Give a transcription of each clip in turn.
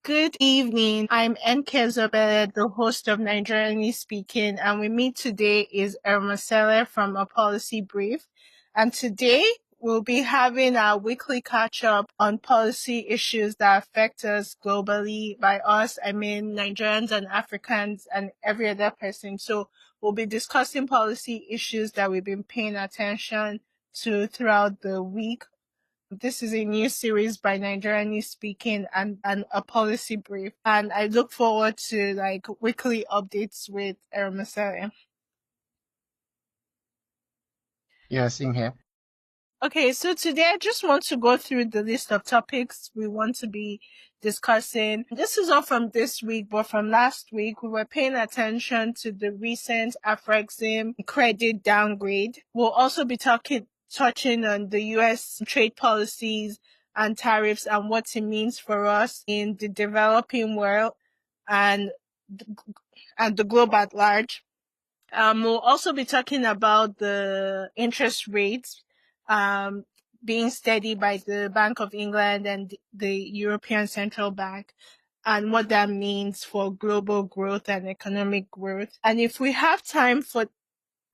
Good evening. I'm Ezeobele, the host of Nigerian-ly Speaking, and with me today is Eromosele from APolicyBrief. And today we'll be having our weekly catch-up on policy issues that affect us globally. By us, I mean Nigerians and Africans and every other person. So we'll be discussing policy issues that we've been paying attention to throughout the week. This is a new series by Nigerian-ly Speaking and APolicyBrief. And I look forward to weekly updates with Eromosele. Yeah, same here. Okay, so today I just want to go through the list of topics we want to be discussing. This is not from this week, but from last week. We were paying attention to the recent Afrexim credit downgrade. We'll also be touching on the US trade policies and tariffs and what it means for us in the developing world and the globe at large. We'll also be talking about the interest rates being steady by the Bank of England and the European Central Bank and what that means for global growth and economic growth. And if we have time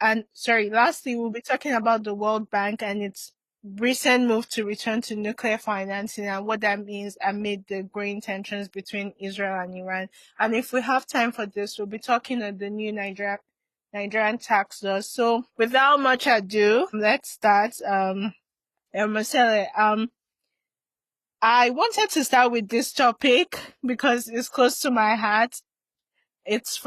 lastly, we'll be talking about the World Bank and its recent move to return to nuclear financing and what that means amid the growing tensions between Israel and Iran. And if we have time for this, we'll be talking on the new Nigerian tax laws. So without much ado, let's start. Marcella, I wanted to start with this topic because it's close to my heart. It's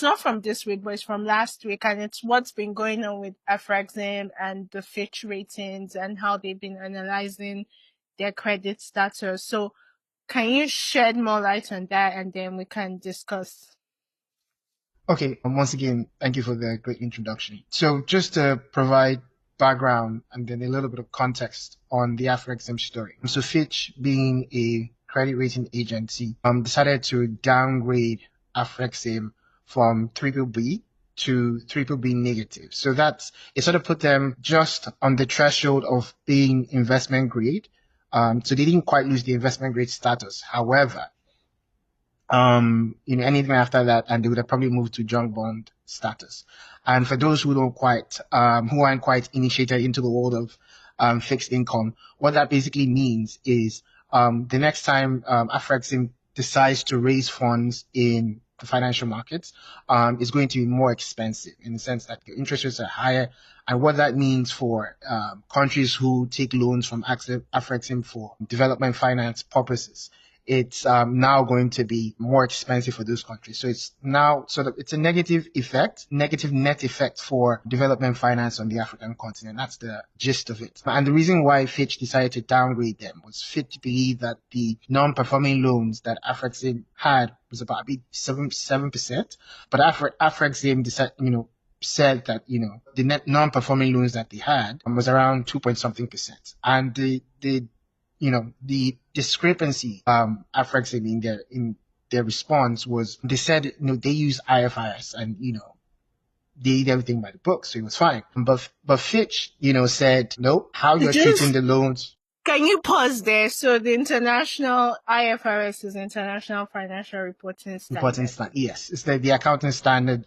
not from this week, but it's from last week, and it's what's been going on with Afrexim and the Fitch ratings and how they've been analyzing their credit status. So can you shed more light on that, and then we can discuss? Okay, once again, thank you for the great introduction. So just to provide background and then a little bit of context on the Afrexim story. So Fitch, being a credit rating agency, decided to downgrade Afrexim from BBB to BBB negative. So it sort of put them just on the threshold of being investment grade. So they didn't quite lose the investment grade status. However, anything after that, and they would have probably moved to junk bond status. And for those who who aren't quite initiated into the world of fixed income, what that basically means is the next time Afrexim decides to raise funds in the financial markets, is going to be more expensive in the sense that the interest rates are higher. And what that means for countries who take loans from Afrexim for development finance purposes, it's now going to be more expensive for those countries. So it's now it's a negative net effect for development finance on the African continent. That's the gist of it. And the reason why Fitch decided to downgrade them was Fitch believed that the non-performing loans that Afrexim had was about 7%, but Afrexim said that, the net non-performing loans that they had was around 2 point something%. And the discrepancy Afrexim in their response was they said they use IFRS and they did everything by the book, so it was fine. But Fitch said no, how you're treating the loans. Can you pause there? So the international IFRS is International Financial Reporting Standard. Yes, it's the accounting standard.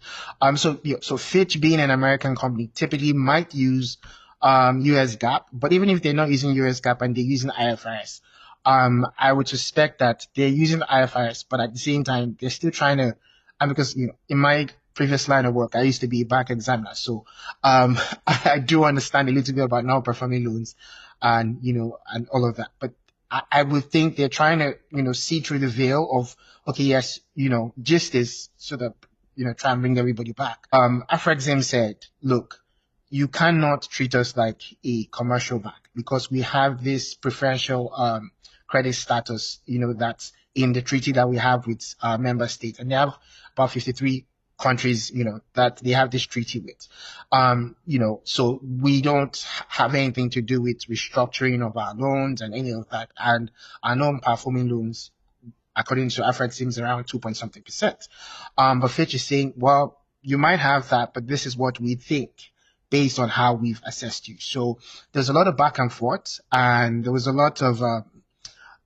So Fitch, being an American company, typically might use US GAAP, but even if they're not using US GAAP and they're using IFRS, I would suspect that they're using IFRS, but at the same time, they're still trying to, and because, in my previous line of work, I used to be a bank examiner. So, I do understand a little bit about non-performing loans and, and all of that. But I would think they're trying to, see through the veil of, okay, yes, just this so that, try and bring everybody back. Afrexim said, look, you cannot treat us like a commercial bank because we have this preferential credit status, that's in the treaty that we have with member states. And they have about 53 countries, that they have this treaty with. So we don't have anything to do with restructuring of our loans and any of that. And our non-performing loans, according to Afrexim, is around 2 point something%. But Fitch is saying, well, you might have that, but this is what we think based on how we've assessed you. So there's a lot of back and forth, and there was a lot of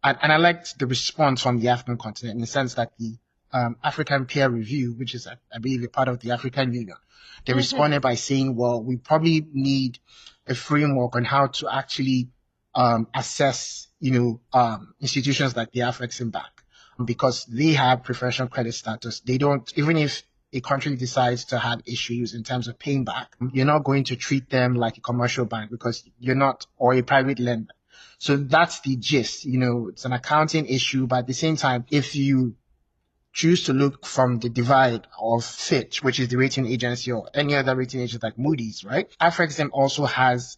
And I liked the response from the African continent in the sense that the African peer review, which is, I believe, a part of the African Union, they responded by saying, well, we probably need a framework on how to actually assess, institutions like the Afreximbank, because they have preferential credit status. They don't, even if a country decides to have issues in terms of paying back, you're not going to treat them like a commercial bank because you're not, or a private lender. So that's the gist. It's an accounting issue, but at the same time, if you choose to look from the divide of Fitch, which is the rating agency, or any other rating agency like Moody's, right? Afrexim also has,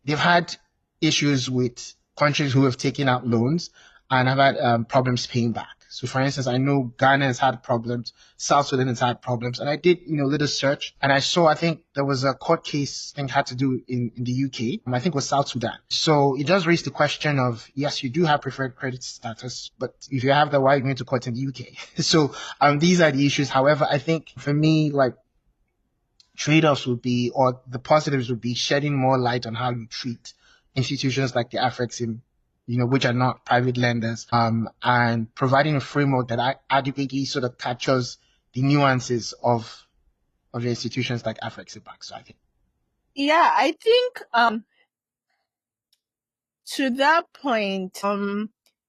they've had issues with countries who have taken out loans and have had problems paying back. So for instance, I know Ghana has had problems, South Sudan has had problems, and I did, a little search, and I think there was a court case, I think had to do in the UK, I think it was South Sudan. So it does raise the question of, yes, you do have preferred credit status, but if you have that, why are you going to court in the UK? So these are the issues. However, I think for me, like, trade-offs would be, or the positives would be, shedding more light on how you treat institutions like the Afrexim, which are not private lenders, and providing a framework that adequately sort of captures the nuances of the institutions like Afreximbank. So I think. Yeah, I think to that point,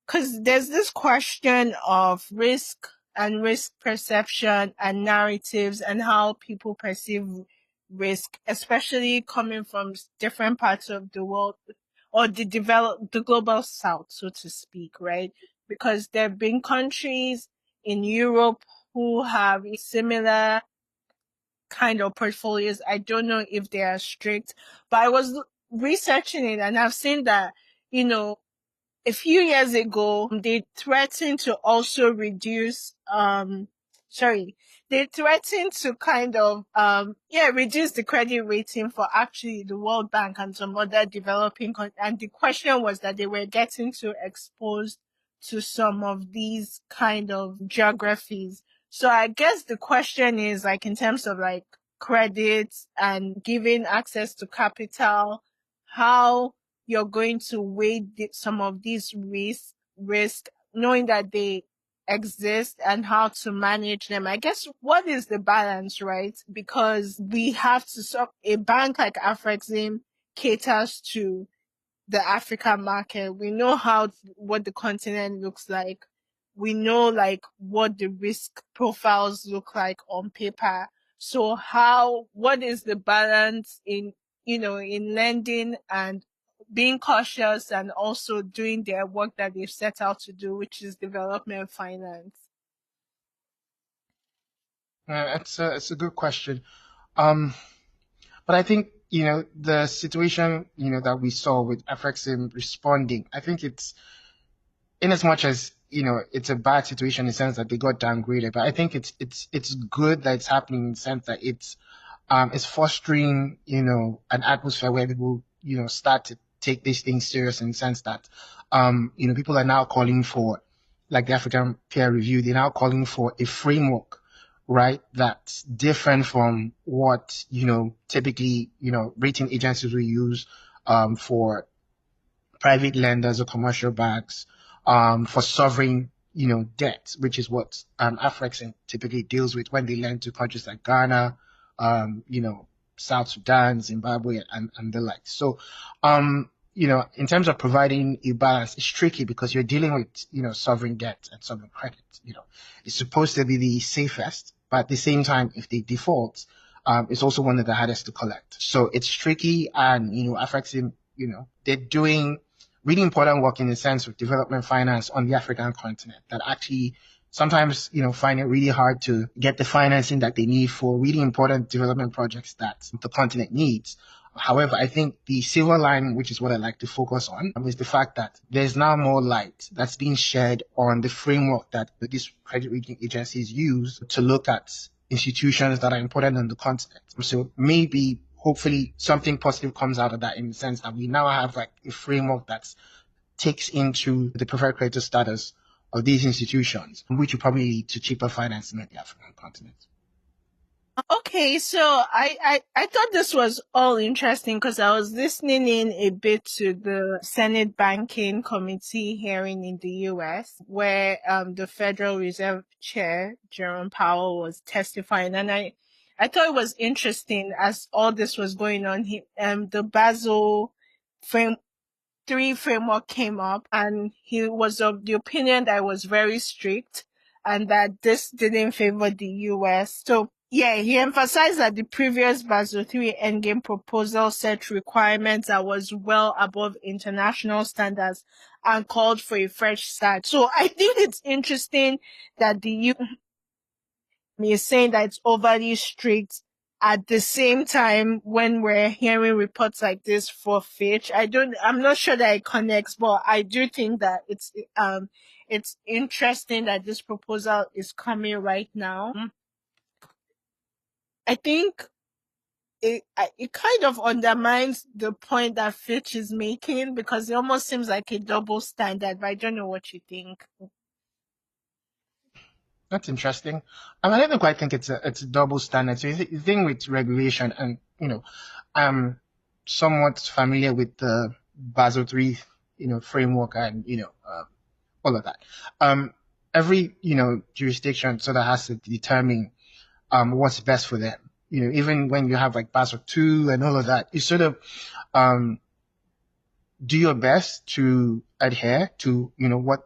because there's this question of risk and risk perception and narratives and how people perceive risk, especially coming from different parts of the world or the global south, so to speak, right? Because there have been countries in Europe who have similar kind of portfolios. I don't know if they are strict, but I was researching it and I've seen that, a few years ago, they threatened to also reduce, they threatened to kind of, reduce the credit rating for actually the World Bank and some other developing countries. And the question was that they were getting too exposed to some of these kind of geographies. So I guess the question is, like, in terms of like credit and giving access to capital, how you're going to weigh some of these risk, knowing that they exist and how to manage them. I guess what is the balance, right? Because we have to, a bank like Afrexim caters to the African market. We know what the continent looks like. We know like what the risk profiles look like on paper. So what is the balance in lending and being cautious and also doing their work that they've set out to do, which is development finance? It's a good question. But I think, the situation, that we saw with Afrexim responding, I think it's, in as much as, it's a bad situation in the sense that they got downgraded, but I think it's good that it's happening in the sense that it's fostering, an atmosphere where people, start to take these things serious in the sense that, people are now calling for, like the African peer review, they're now calling for a framework, right, that's different from what, typically, rating agencies will use, for private lenders or commercial banks, for sovereign, debt, which is what Afrexim typically deals with when they lend to countries like Ghana, South Sudan, Zimbabwe, and the like. So, in terms of providing a balance, it's tricky because you're dealing with, sovereign debt and sovereign credit. It's supposed to be the safest, but at the same time, if they default, it's also one of the hardest to collect. So it's tricky, and, Afrexim, they're doing really important work in the sense of development finance on the African continent that actually sometimes, find it really hard to get the financing that they need for really important development projects that the continent needs. However, I think the silver lining, which is what I like to focus on, is the fact that there's now more light that's being shed on the framework that these credit rating agencies use to look at institutions that are important on the continent. So maybe, hopefully, something positive comes out of that in the sense that we now have like a framework that takes into the preferred credit status of these institutions, which will probably lead to cheaper financing on the African continent. Okay, so I thought this was all interesting because I was listening in a bit to the Senate Banking Committee hearing in the US where the Federal Reserve Chair Jerome Powell was testifying, and I thought it was interesting as all this was going on. The Basel frame three framework came up, and he was of the opinion that it was very strict and that this didn't favor the US. So yeah, he emphasized that the previous Basel III Endgame proposal set requirements that was well above international standards and called for a fresh start. So I think it's interesting that the is saying that it's overly strict at the same time when we're hearing reports like this for Fitch. I'm not sure that it connects, but I do think that it's interesting that this proposal is coming right now. I think it kind of undermines the point that Fitch is making because it almost seems like a double standard, but I don't know what you think. That's interesting. I don't quite think it's a double standard. So the thing with regulation, and I'm somewhat familiar with the Basel III, framework, and all of that. Um, every jurisdiction sort of has to determine what's best for them. Even when you have like Basel II and all of that, you sort of um do your best to adhere to what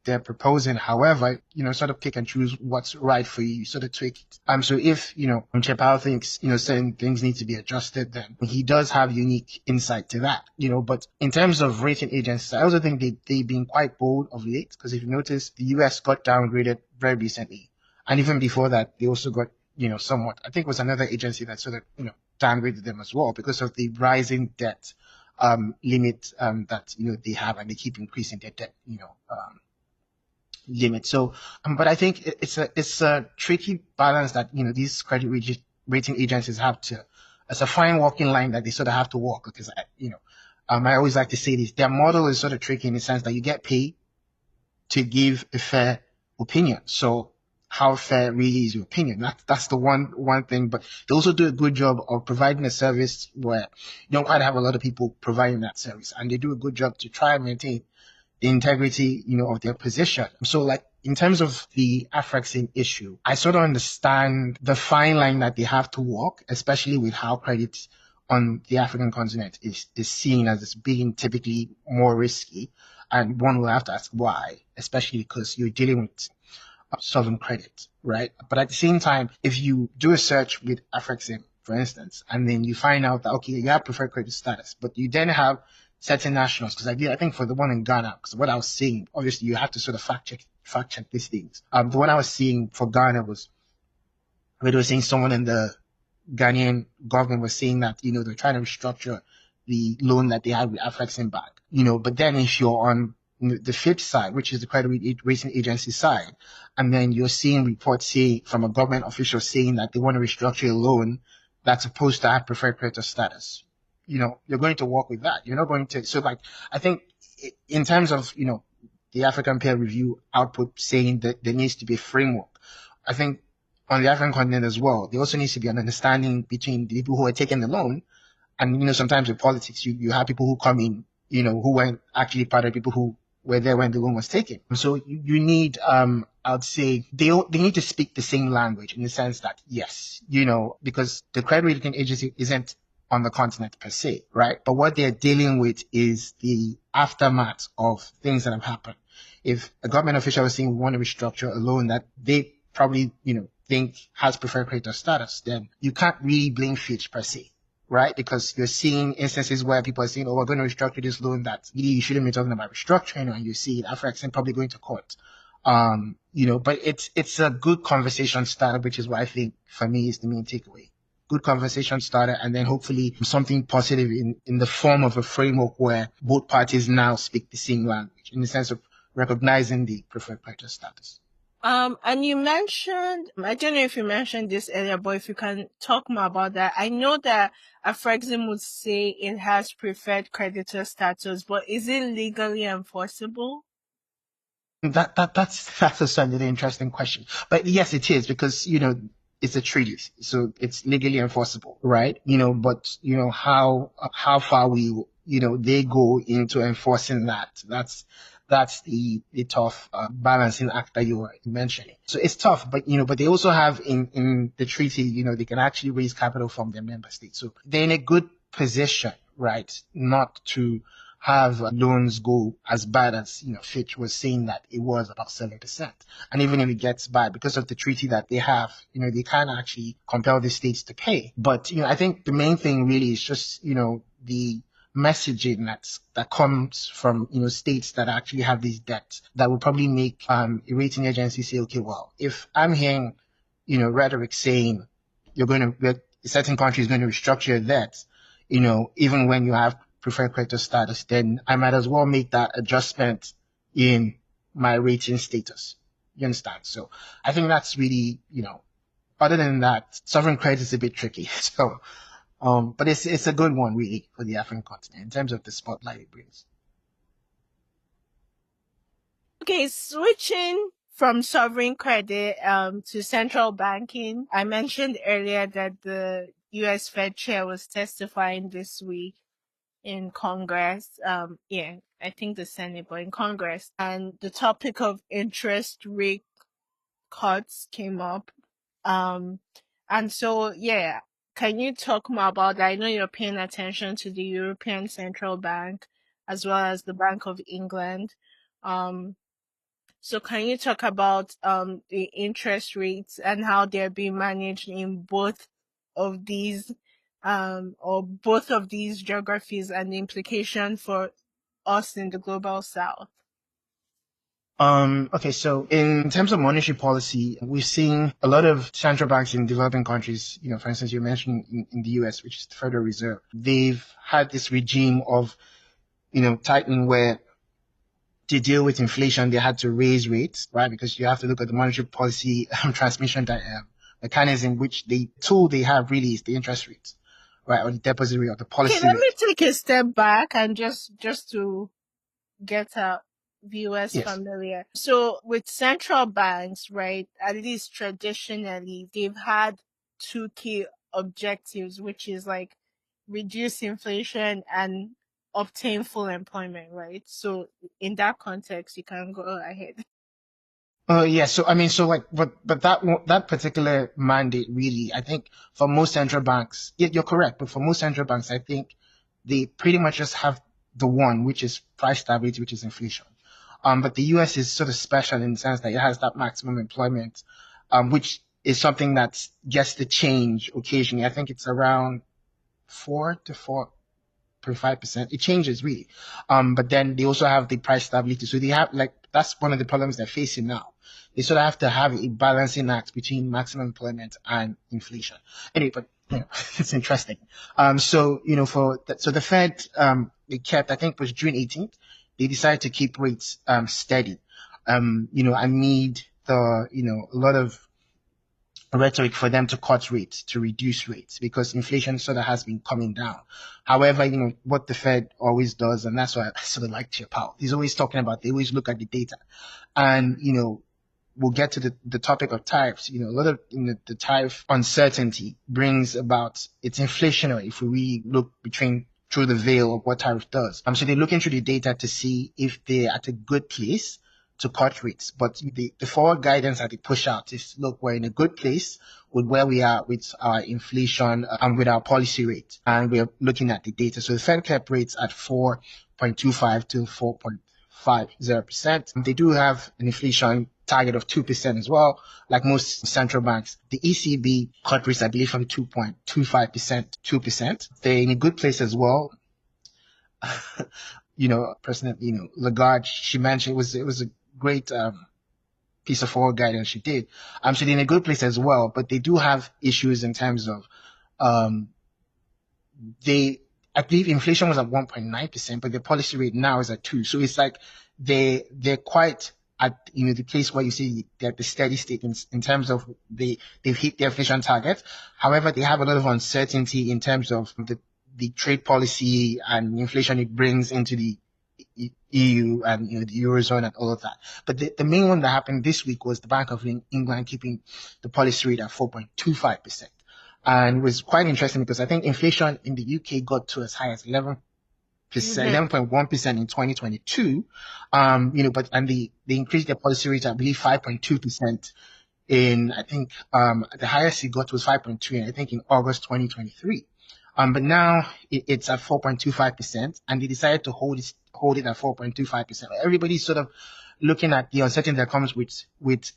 they're proposing. However, sort of pick and choose what's right for you, sort of tweak it. So if Chepao thinks certain things need to be adjusted, then he does have unique insight to that. But in terms of rating agencies, I also think they've been quite bold of late, because if you notice, the US got downgraded very recently, and even before that, they also got somewhat. I think it was another agency that sort of downgraded them as well because of the rising debt limit that they have, and they keep increasing their debt limit. So, but I think it's a tricky balance that these rating agencies have to. It's a fine walking line that they sort of have to walk, because I always like to say this: their model is sort of tricky in the sense that you get paid to give a fair opinion. So how fair really is your opinion? That's the one thing. But they also do a good job of providing a service where you don't quite have a lot of people providing that service, and they do a good job to try and maintain the integrity, of their position. So like in terms of the Afrexim issue, I sort of understand the fine line that they have to walk, especially with how credit on the African continent is seen as being typically more risky. And one will have to ask why, especially because you're dealing with sovereign credit, right? But at the same time, if you do a search with Afrexim, for instance, and then you find out that, okay, you have preferred credit status, but you then have certain nationals, because I think for the one in Ghana, because what I was seeing, obviously you have to sort of fact check these things. The one I was seeing for Ghana was where they were saying someone in the Ghanaian government was saying that, they're trying to restructure the loan that they had with Afreximbank, but then if you're on the Fitch side, which is the credit rating agency side, and then you're seeing reports say from a government official saying that they want to restructure a loan that's supposed to have preferred creditor status, you're going to work with that. You're not going to. So like, I think in terms of, the African peer review output saying that there needs to be a framework, I think on the African continent as well, there also needs to be an understanding between the people who are taking the loan. And, sometimes with politics, you have people who come in, who weren't actually part of people who were there when the loan was taken. So you need, I would say they need to speak the same language, in the sense that, yes, because the credit rating agency isn't on the continent per se, right? But what they're dealing with is the aftermath of things that have happened. If a government official is saying we want to restructure a loan that they probably, think has preferred creditor status, then you can't really blame Fitch per se, right? Because you're seeing instances where people are saying, oh, we're going to restructure this loan that really you shouldn't be talking about restructuring, and you see Afrexim probably going to court. But it's a good conversation starter, which is what I think for me is the main takeaway. Good conversation starter, and then hopefully something positive in the form of a framework where both parties now speak the same language, in the sense of recognizing the preferred creditor status. And you mentioned, I don't know if you mentioned this earlier, but if you can talk more about that. I know that Afrexim would say it has preferred creditor status, but is it legally enforceable? That's a certainly interesting question. But yes, it is, because it's a treaty, so it's legally enforceable, right? But how far they go into enforcing that. That's the tough balancing act that you were mentioning. So it's tough, but they also have in the treaty, they can actually raise capital from their member states. So they're in a good position, right, not to have loans go as bad as, Fitch was saying that it was about 7%. And even if it gets bad, because of the treaty that they have, they can actually compel the states to pay. But, I think the main thing really is just, the messaging that comes from, states that actually have these debts that will probably make a rating agency say, okay, well, if I'm hearing, rhetoric saying a certain country is going to restructure your debts, even when you have preferred creditor status, then I might as well make that adjustment in my rating status. You understand? So I think that's really, other than that, sovereign credit is a bit tricky. So, but it's a good one really for the African continent in terms of the spotlight it brings. Okay, switching from sovereign credit to central banking. I mentioned earlier that the US Fed chair was testifying this week in Congress. I think the Senate, but in Congress. And the topic of interest rate cuts came up. And so, can you talk more about that? I know you're paying attention to the European Central Bank as well as the Bank of England. So can you talk about the interest rates and how they're being managed in both of these geographies and the implication for us in the global south? Okay, so in terms of monetary policy, we've seen a lot of central banks in developing countries, for instance, you mentioned in the US, which is the Federal Reserve. They've had this regime of, tightening where to deal with inflation, they had to raise rates, right? Because you have to look at the monetary policy transmission mechanism, which the tool they have really is the interest rates, right? Or the deposit rate or the policy Okay, let me rate. take a step back and just to get our viewers Yes. familiar. So with central banks, right, at least traditionally, they've had two key objectives, which is like reduce inflation and obtain full employment, right? So in that context, you can go ahead. Yeah. So I mean, but that particular mandate really, I think for most central banks, yeah, you're correct. But for most central banks, I think they pretty much just have the one, which is price stability, which is inflation. But the US is sort of special in the sense that it has that maximum employment, which is something that gets to change occasionally. I think it's around 4 to 4.5%. It changes really. But then they also have the price stability. So they have that's one of the problems they're facing now. They sort of have to have a balancing act between maximum employment and inflation. Anyway, but it's interesting. So so the Fed they kept, I think it was June 18th, they decided to keep rates steady. Amid a lot of rhetoric for them to cut rates, to reduce rates, because inflation sort of has been coming down. However, what the Fed always does, and that's why I sort of like Powell, he's always talking about, they always look at the data. And, we'll get to the topic of tariffs. A lot of the tariff uncertainty brings about, it's inflationary if we really look through the veil of what tariff does. So they're looking through the data to see if they're at a good place to cut rates. But the forward guidance that they push out is, look, we're in a good place with where we are with our inflation and with our policy rate. And we're looking at the data. So the Fed kept rates at 4.25 to 4.50%. They do have an inflation target of 2% as well, like most central banks. The ECB cut rates, I believe, from 2.25% to 2%. They're in a good place as well. President, Lagarde, she mentioned it was a great piece of forward guidance she did. So they're in a good place as well, but they do have issues in terms of I believe inflation was at 1.9%, but the policy rate now is at 2%. So it's like they're quite at the place where you see they're at the steady state in terms of they've hit their inflation target. However, they have a lot of uncertainty in terms of the trade policy and inflation it brings into the EU and the Eurozone and all of that. But the main one that happened this week was the Bank of England keeping the policy rate at 4.25%. And it was quite interesting because I think inflation in the UK got to as high as 11.1% in 2022. They increased their policy rate, I believe, 5.2% in, I think, the highest it got was 5.2, I think in August 2023. But now it's at 4.25%, and they decided to hold it at 4.25%. Everybody's sort of looking at the uncertainty that comes with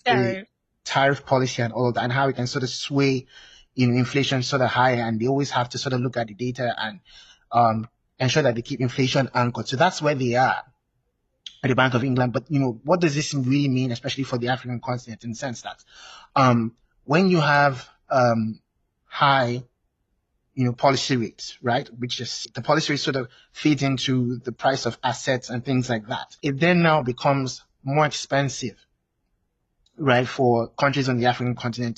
a tariff policy and all of that, and how it can sort of sway inflation sort of higher, and they always have to sort of look at the data and ensure that they keep inflation anchored. So that's where they are at the Bank of England. But what does this really mean, especially for the African continent, in the sense that when you have high policy rates, right, which is the policy rate sort of feeds into the price of assets and things like that, it then now becomes more expensive, right, for countries on the African continent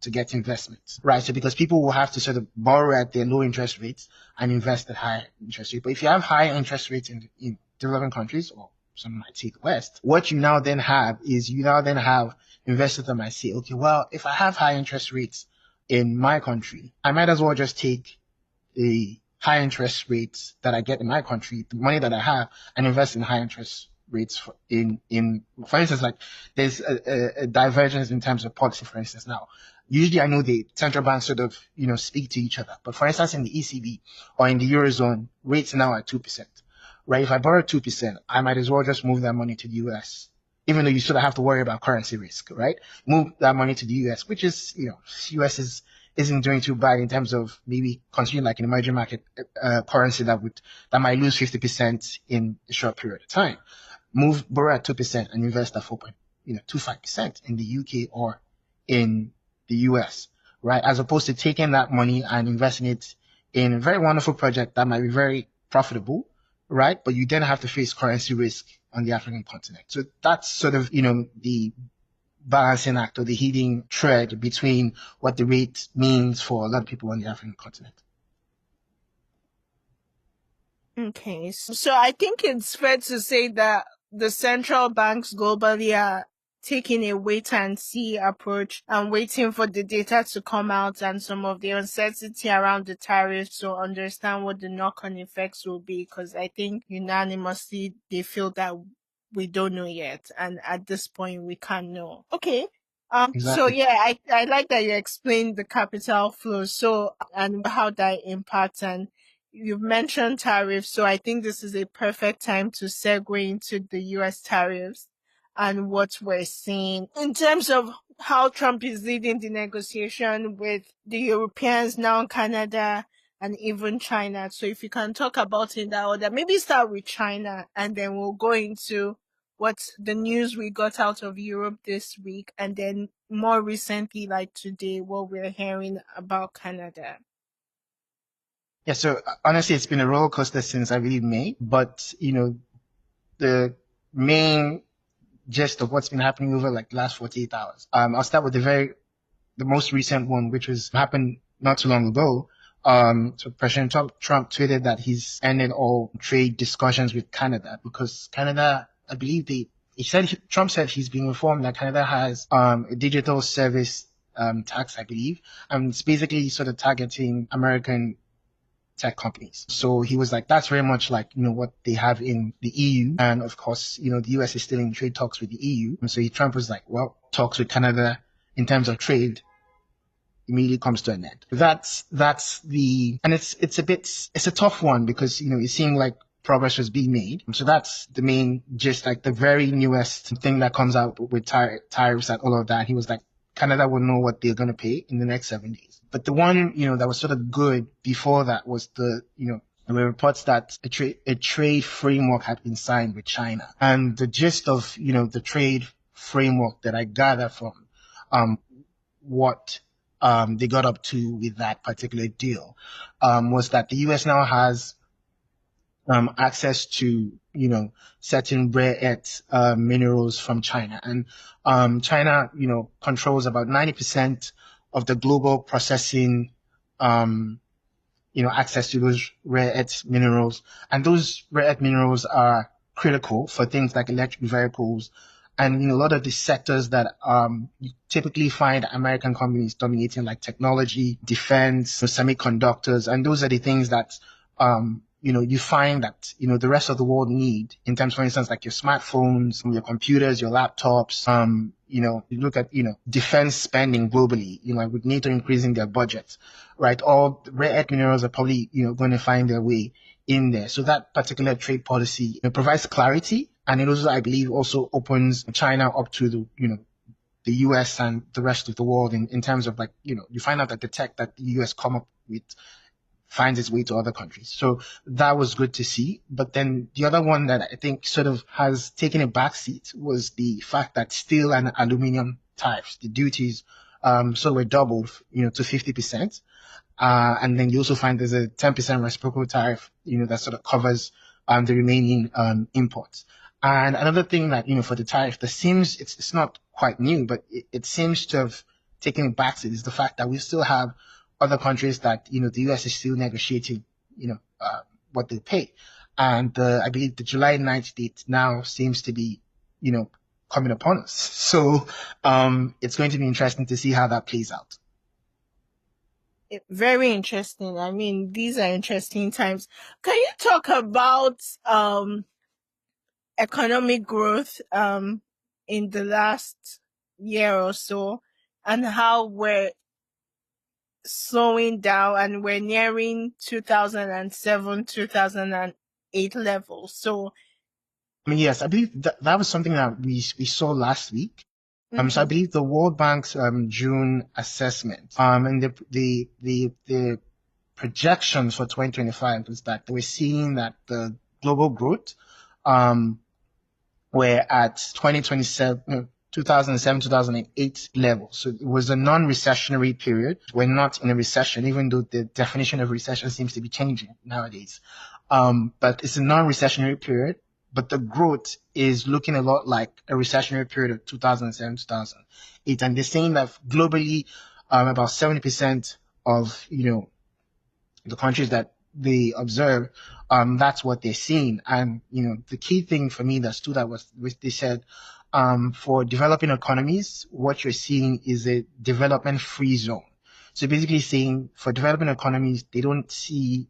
to get investments, right? So because people will have to sort of borrow at their low interest rates and invest at higher interest rates. But if you have high interest rates in developing countries, or some might say the West, what you now then have is investors that might say, okay, well, if I have high interest rates in my country, I might as well just take the high interest rates that I get in my country, the money that I have, and invest in high interest rates for instance, like there's a divergence in terms of policy, for instance. Now, usually I know the central banks sort of, speak to each other. But for instance, in the ECB or in the Eurozone, rates now are 2%, right? If I borrow 2%, I might as well just move that money to the US, even though you sort of have to worry about currency risk, right? Move that money to the US, which is, US isn't doing too bad in terms of maybe considering like an emerging market currency that might lose 50% in a short period of time. Borrow at 2% and invest at 4.25% in the UK or in the US, right? As opposed to taking that money and investing it in a very wonderful project that might be very profitable, right? But you then have to face currency risk on the African continent. So that's sort of, the balancing act or the hidden thread between what the rate means for a lot of people on the African continent. Okay, so I think it's fair to say that the central banks globally are taking a wait and see approach and waiting for the data to come out and some of the uncertainty around the tariffs to understand what the knock-on effects will be, because I think unanimously they feel that we don't know yet, and at this point we can't know. Okay. So Exactly. yeah, I like that you explained the capital flow, so, and how that impacts, and you've mentioned tariffs, so I think this is a perfect time to segue into the US tariffs and what we're seeing in terms of how Trump is leading the negotiation with the Europeans, now Canada, and even China. So if you can talk about it in that order, maybe start with China and then we'll go into what's the news we got out of Europe this week, and then more recently, like today, what we're hearing about Canada. Yeah, so honestly, it's been a roller coaster since I believe May, but the main gist of what's been happening over like the last 48 hours. I'll start with the most recent one, which happened not too long ago. So President Trump tweeted that he's ended all trade discussions with Canada because Canada, I believe Trump said he's being informed that Canada has a digital service tax, I believe, and it's basically sort of targeting American tech companies. So he was like, that's very much like, what they have in the EU. And of course, the US is still in trade talks with the EU. And so Trump was like, well, talks with Canada in terms of trade immediately comes to an end. And it's a tough one because, it seemed like progress was being made. So that's the main gist, like the very newest thing that comes out with tariffs and all of that. He was like, Canada will know what they're going to pay in the next 7 days. But the one, that was sort of good before that was there were reports that a trade framework had been signed with China. And the gist of, the trade framework that I gather from what they got up to with that particular deal was that the US now has access to, certain rare earth minerals from China. And China, controls about 90% of the global processing, access to those rare earth minerals. And those rare earth minerals are critical for things like electric vehicles and a lot of the sectors that you typically find American companies dominating, like technology, defense, semiconductors, and those are the things that you find that the rest of the world need in terms, for instance, like your smartphones, your computers, your laptops. You look at defense spending globally. With NATO increasing their budgets, right? All rare earth minerals are probably going to find their way in there. So that particular trade policy provides clarity, and it also, I believe, also opens China up to the US and the rest of the world in terms of you find out that the tech that the US come up with finds its way to other countries. So that was good to see. But then the other one that I think sort of has taken a backseat was the fact that steel and aluminum tariffs, the duties, so were doubled, to 50%. And then you also find there's a 10% reciprocal tariff, that sort of covers the remaining imports. And another thing that, for the tariff that seems, it's not quite new, but it seems to have taken a backseat is the fact that we still have other countries that, the US is still negotiating, what they pay. And I believe the July 9th date now seems to be, coming upon us. So it's going to be interesting to see how that plays out. Very interesting. I mean, these are interesting times. Can you talk about economic growth in the last year or so, and how we're slowing down and we're nearing 2007, 2008 levels? So Yes, I believe that was something that we saw last week. So I believe the World Bank's June assessment and the projections for 2025 was that we're seeing that the global growth were at 2027, 2007, 2008 level. So it was a non-recessionary period. We're not in a recession, even though the definition of recession seems to be changing nowadays. But it's a non-recessionary period. But the growth is looking a lot like a recessionary period of 2007, 2008. And they're saying that globally, about 70% of, the countries that they observe, that's what they're seeing. And, the key thing for me that stood out was they said, for developing economies, what you're seeing is a development-free zone. So basically saying for developing economies, they don't see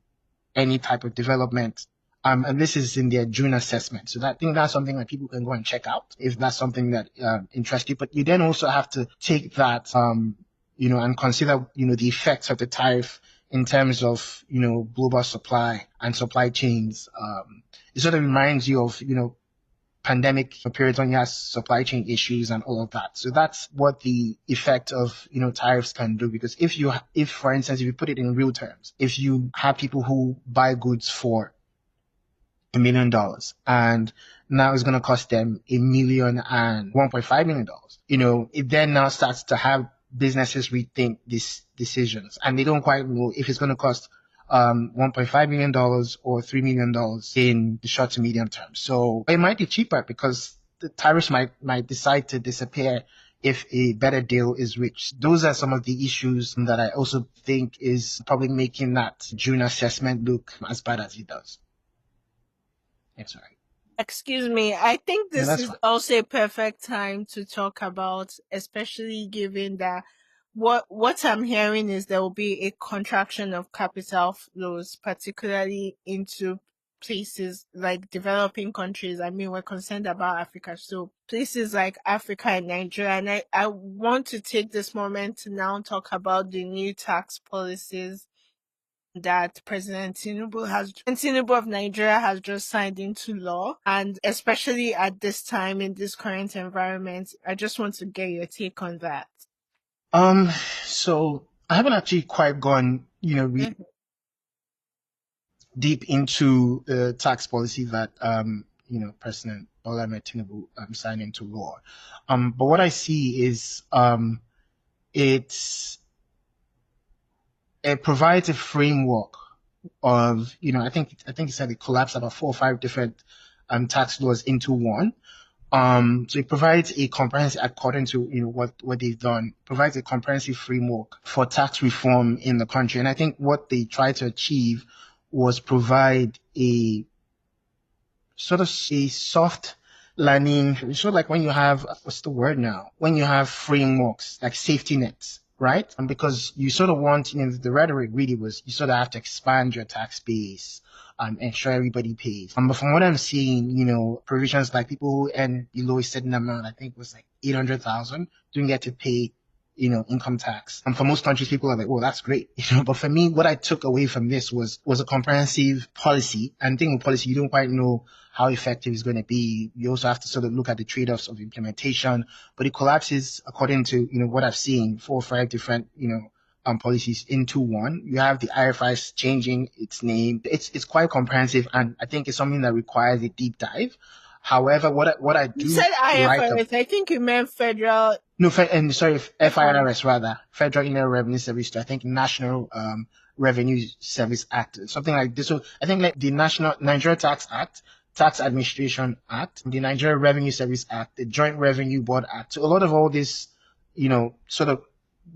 any type of development. And this is in their June assessment. So I think that's something that people can go and check out if that's something that interests you. But you then also have to take that, and consider, the effects of the tariff in terms of, global supply and supply chains. It sort of reminds you of, pandemic periods when you have supply chain issues and all of that. So that's what the effect of, tariffs can do. Because if for instance, if you put it in real terms, if you have people who buy goods for $1 million and now it's going to cost them $1.5 million, it then now starts to have businesses rethink these decisions, and they don't quite know if it's going to cost $1.5 million or $3 million in the short to medium term. So it might be cheaper because the tariffs might decide to disappear if a better deal is reached. Those are some of the issues that I also think is probably making that June assessment look as bad as it does. It's all right. excuse me, I think No, this that's is fine. also a perfect time to talk about, especially given that what I'm hearing is there will be a contraction of capital flows, particularly into places like developing countries. I mean, we're concerned about Africa, so places like Africa and Nigeria. And I want to take this moment to now talk about the new tax policies that Tinubu of Nigeria has just signed into law. And especially at this time in this current environment, I just want to get your take on that. Um, so I haven't actually quite gone, Mhm. deep into the tax policy that President Bola Ahmed Tinubu signed into law. But what I see is it's it provides a framework of I think it said it collapsed about 4 or 5 different tax laws into one. So it provides a comprehensive, according to what they've done, provides a comprehensive framework for tax reform in the country. And I think what they tried to achieve was provide a sort of a soft landing, sort of like when you have, what's the word now? When you have frameworks, like safety nets, right? And because you sort of want, the rhetoric really was you sort of have to expand your tax base and ensure everybody pays. But from what I'm seeing, provisions like people who earn below a certain amount, I think it was like 800,000, don't get to pay income tax. And for most countries, people are like, "Oh, that's great." But for me, what I took away from this was a comprehensive policy. And thinking policy, you don't quite know how effective it's going to be. You also have to sort of look at the trade-offs of implementation. But it collapses, according to what I've seen, 4 or 5 different policies into one. You have the IFRS changing its name. It's quite comprehensive, and I think it's something that requires a deep dive. However, what I You do said like IFRS. I think you meant federal. no, sorry, FIRS rather, Federal Inland Revenue Service, to I think National Revenue Service Act, something like this. So I think like the National Nigeria Tax Act, Tax Administration Act, the Nigeria Revenue Service Act, the Joint Revenue Board Act. So a lot of all this, sort of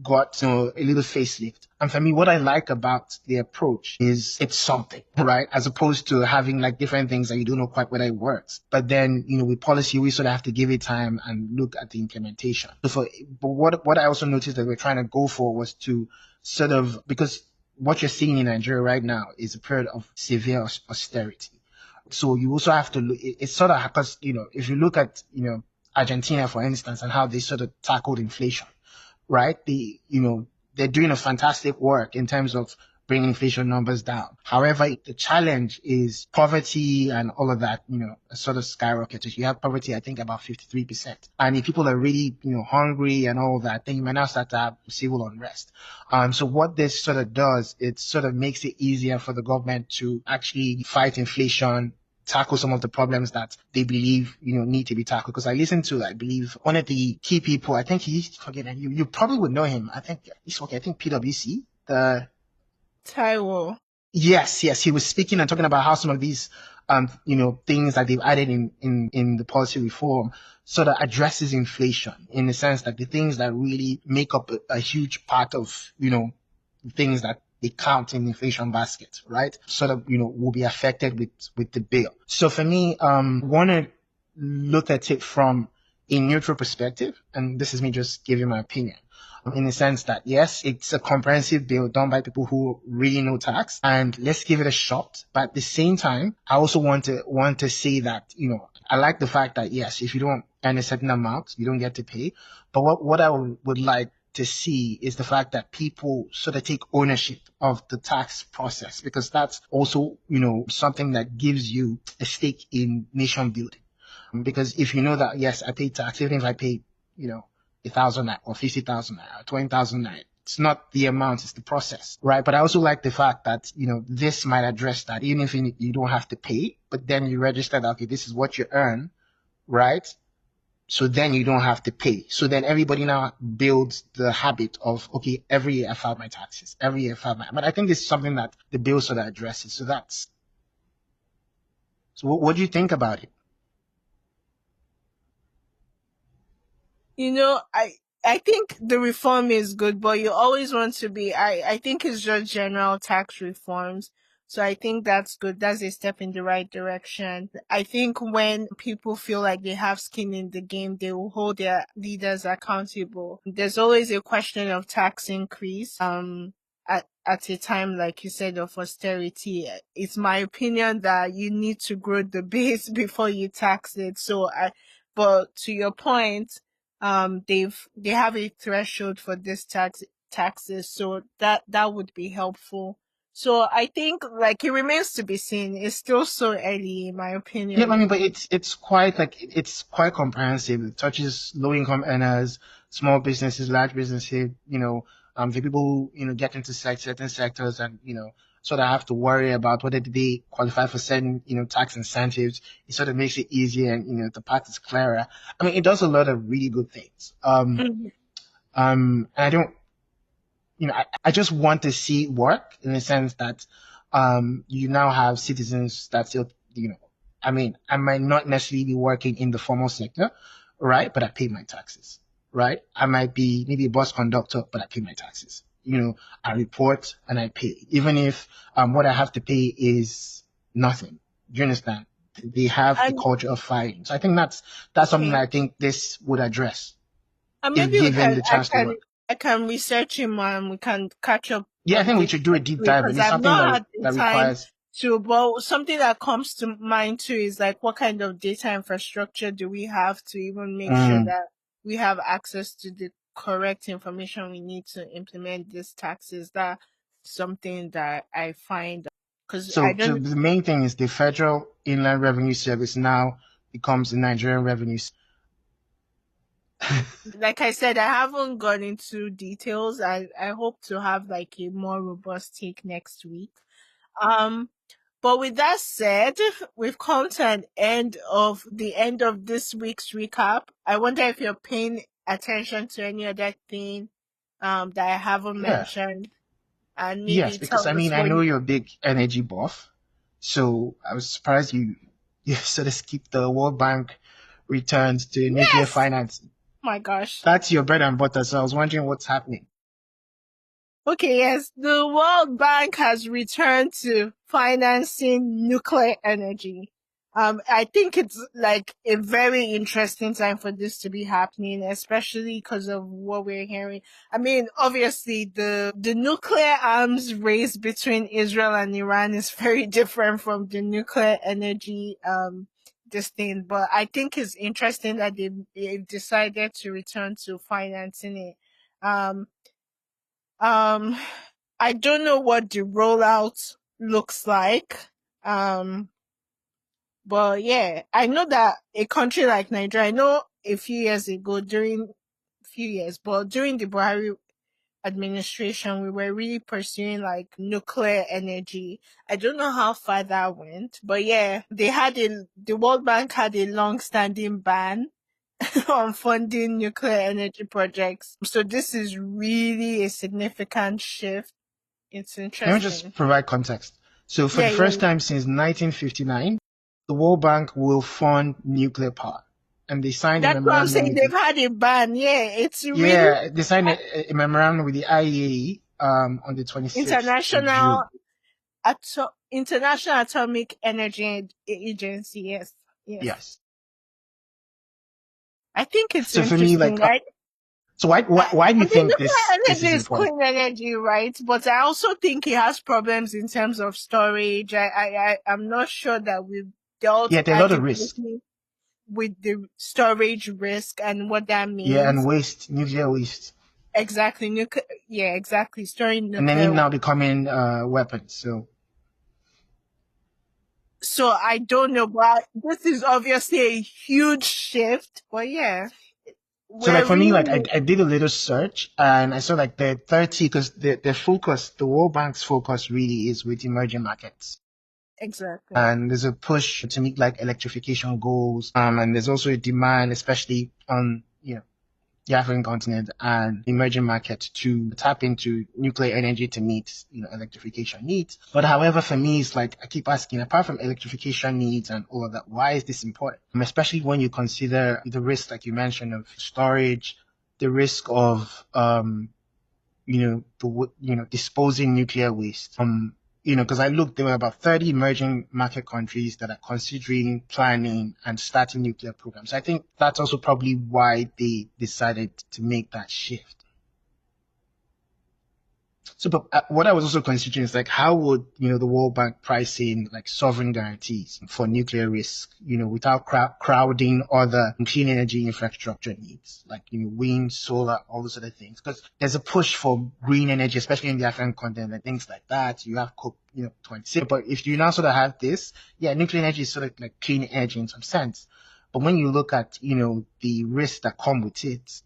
got a little facelift. And for me, what I like about the approach is it's something, right? As opposed to having like different things that you don't know quite whether it works. But then, with policy, we sort of have to give it time and look at the implementation. But what I also noticed that we're trying to go for was to sort of, because what you're seeing in Nigeria right now is a period of severe austerity. So you also have to look, it's sort of, because, if you look at, Argentina, for instance, and how they sort of tackled inflation, right? They're doing a fantastic work in terms of bringing inflation numbers down. However, the challenge is poverty and all of that, sort of skyrocketed. You have poverty, I think, about 53%. And if people are really, hungry and all that, then you might now start to have civil unrest. So what this sort of does, it sort of makes it easier for the government to actually fight inflation, tackle some of the problems that they believe, need to be tackled. Because I listened to, I believe, one of the key people, I think you probably would know him. I think he's okay. I think PwC, Taiwo. Yes, he was speaking and talking about how some of these, things that they've added in the policy reform sort of addresses inflation in the sense that the things that really make up a huge part of, things that they count in the inflation basket, right? Sort of, will be affected with the bill. So for me, want to look at it from a neutral perspective, and this is me just giving my opinion, in the sense that yes, it's a comprehensive bill done by people who really know tax, and let's give it a shot. But at the same time, I also want to say that, I like the fact that yes, if you don't earn a certain amount, you don't get to pay. But what I would like to see is the fact that people sort of take ownership of the tax process, because that's also, something that gives you a stake in nation building. Because if you know that, yes, I pay tax, even if I pay, 1,000 or 50,000 or 20,000, it's not the amount, it's the process, right? But I also like the fact that, this might address that, even if you don't have to pay, but then you register that, okay, this is what you earn, right? So then you don't have to pay. So then everybody now builds the habit of, okay, every year I file my taxes. Every year I file but I think this is something that the bill sort of addresses. So what do you think about it? I think the reform is good, but you always want to be, I think it's just general tax reforms. So I think that's good. That's a step in the right direction. I think when people feel like they have skin in the game, they will hold their leaders accountable. There's always a question of tax increase. At a time, like you said, of austerity. It's my opinion that you need to grow the base before you tax it. But to your point, they have a threshold for this taxes, so that would be helpful. So I think like it remains to be seen. It's still so early, in my Yeah, opinion. I mean, but it's quite comprehensive. It touches low income earners, small businesses, large businesses, the people who, get into certain sectors and, sort of have to worry about whether they qualify for certain, tax incentives. It sort of makes it easier and, the path is clearer. I mean, it does a lot of really good things. Mhm. And I don't, I just want to see it work in the sense that you now have citizens that still, I mean, I might not necessarily be working in the formal sector, right? But I pay my taxes, right? I might be maybe a bus conductor, but I pay my taxes. I report and I pay, even if what I have to pay is nothing. Do you understand? they have a And culture of fighting. So I think that's something okay. that I think this would address And if maybe we given can the chance to work. I can research him and we can catch up Yeah, I on think we this should do a next deep week dive, and because it's I've something not had the that time requires. to. But something that comes to mind too is like, what kind of data infrastructure do we have to even make sure Mm. that we have access to the correct information we need to implement these taxes? That something that I find, because I So don't, the main thing is the Federal Inland Revenue Service now becomes the Nigerian Revenue. like I said, I haven't gone into details. I hope to have like a more robust take next week. Um, but with that said, we've come to an end of this week's recap. I wonder if you're paying attention to any other thing that I haven't Yeah. mentioned, and Yes, maybe because tell I us mean I what know you. you're a big energy buff, so I was surprised you sort of skipped the World Bank returns to nuclear Yes! finance. My gosh. That's your bread and butter. So I was wondering what's happening. Okay, yes, the World Bank has returned to financing nuclear energy. I think it's like a very interesting time for this to be happening, especially because of what we're hearing. I mean, obviously the nuclear arms race between Israel and Iran is very different from the nuclear energy, this thing, but I think it's interesting that they've decided to return to financing it. Um, um, I don't know what the rollout looks like. Um, but yeah, I know that a country like Nigeria, I know a few years ago but during the Buhari administration, we were really pursuing like nuclear energy. I don't know how far that went, but yeah, the World Bank had a long-standing ban on funding nuclear energy projects. So this is really a significant shift. It's Let me just interesting. provide context. So for Yeah, the yeah. first time since 1959, the World Bank will fund nuclear power, and they signed a That's what I'm memorandum saying. with They've the had a ban. Yeah, it's really yeah they signed a memorandum with the IAEA on the 26th of international June. international atomic energy agency. Yes, yes. Yes. I think it's So for me, interesting. like, so why do I you mean, think nuclear this energy is is important? clean energy, right? But I also think it has problems in terms of storage. I'm not sure that we've dealt Yeah, there are a lot of risks. adequately with the storage risk and what that Yeah, and means. waste, nuclear waste, Exactly. Yeah, exactly. Storing and then it nuclear. now becoming weapons. So I don't know, but this is obviously a huge shift. But yeah, So like we're for me, like really I did a little search and I saw like the 30 because the focus, the World Bank's focus really is with emerging markets. exactly. And there's a push to meet like electrification goals. And there's also a demand, especially on, the African continent and emerging markets to tap into nuclear energy to meet, electrification needs. But however, for me, it's like I keep asking, apart from electrification needs and all of that, why is this important? Especially when you consider the risk, like you mentioned, of storage, the risk of, disposing nuclear waste. Because I looked, there were about 30 emerging market countries that are considering planning and starting nuclear programs. I think that's also probably why they decided to make that shift. So, but what I was also considering is like, how would, the World Bank price in like sovereign guarantees for nuclear risk, without crowding other clean energy infrastructure needs, like, wind, solar, all those other things. Because there's a push for green energy, especially in the African continent and things like that. You have COP, 26. But if you now sort of have this, yeah, nuclear energy is sort of like clean energy in some sense. But when you look at, the risks that come with it,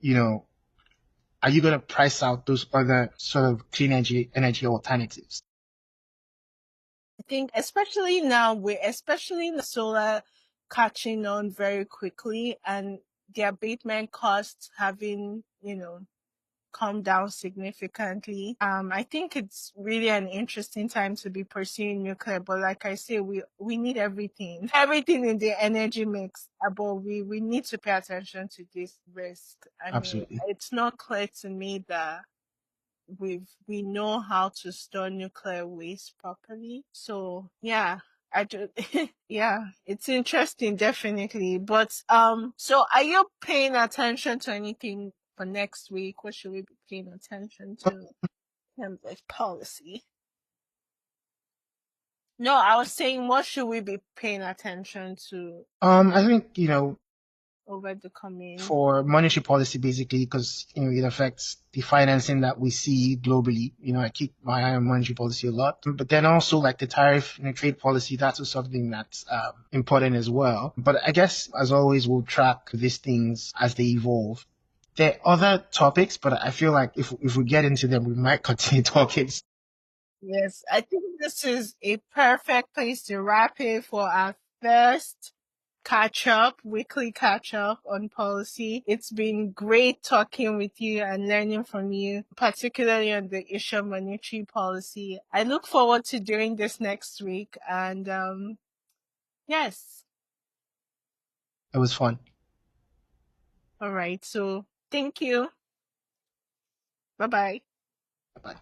are you going to price out those other sort of clean energy alternatives? I think especially now especially in the solar catching on very quickly and the abatement costs having, come down significantly. I think it's really an interesting time to be pursuing nuclear, but like I say, we need everything in the energy mix. But we need to pay attention to this risk. I mean, Absolutely. it's not clear to me that we know how to store nuclear waste properly. So yeah. I do. Yeah, it's interesting, definitely. But so are you paying attention to anything for next week? What should we be paying attention to in terms of policy? No, I was saying, what should we be paying attention to I think, over the coming? for monetary policy, basically, because, it affects the financing that we see globally. I keep my eye on monetary policy a lot. But then also like the tariff, trade policy, that's also something that's important as well. But I guess, as always, we'll track these things as they evolve. There are other topics, but I feel like if we get into them, we might continue talking. Yes, I think this is a perfect place to wrap it for our first weekly catch up on policy. It's been great talking with you and learning from you, particularly on the issue of monetary policy. I look forward to doing this next week. And yes, It was fun. all right. So thank you. Bye bye. Bye.